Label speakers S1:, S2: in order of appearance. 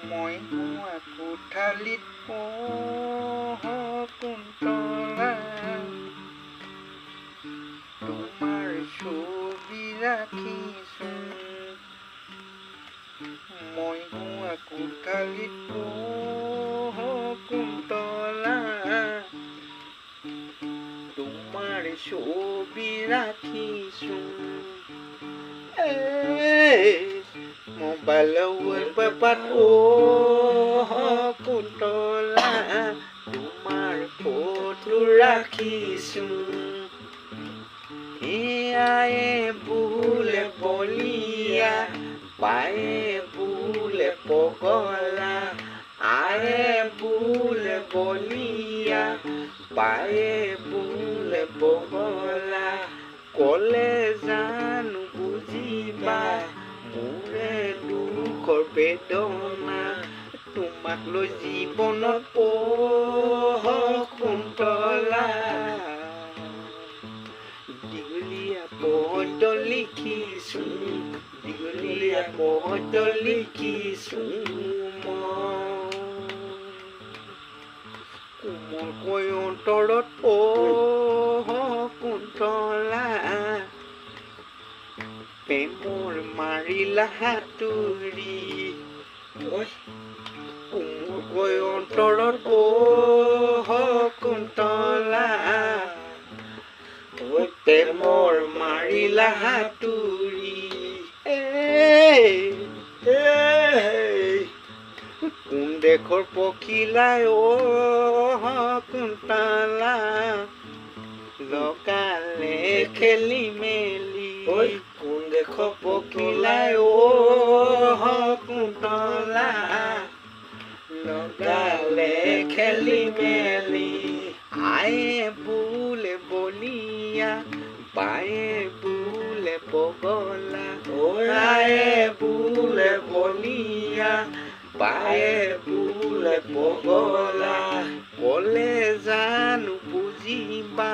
S1: মই হোৱা কোঠালিত কুন্তলা তোমাৰ ছবি ৰাখিছো মই হোৱা কোঠালিত কুন্তলা তোমাৰ ছবি ৰাখিছো মোবাইলৰ পেপাত কুন্তলা তোমাৰ ফটো ৰাখিছো এয়ায়ে বোলে বলিয়া পায়ে বোলে পগলা আয়ে বোলে বলিয়া পায়ে বোলে পগলা কলে জানো বুজিবা মোৰে দুখৰ বেদনা তোমাক লৈ জীৱনত কুন্তলা দীঘলীয়া পদ লিখিছো দীঘলীয়া পদ লিখিছো কোমলকৈ অন্তৰত কুন্তলা প্ৰেমৰ মাৰিলা হাতুৰি কোমলকৈ অন্তৰত কুন্তলা প্ৰেমৰ মাৰিলা হাতুৰি কোন দেশৰ পখিলাই কুন্তলা লগালে খেলি মেলি কোন দেশৰ পখিলাই কুন্তলা লগালে খেলি মেলি আয়ে বোলে বলিয়া পায়ে বোলে পগলা আয়ে বোলে বলিয়া পায়ে বোলে পগলা কলে জানো বুজিবা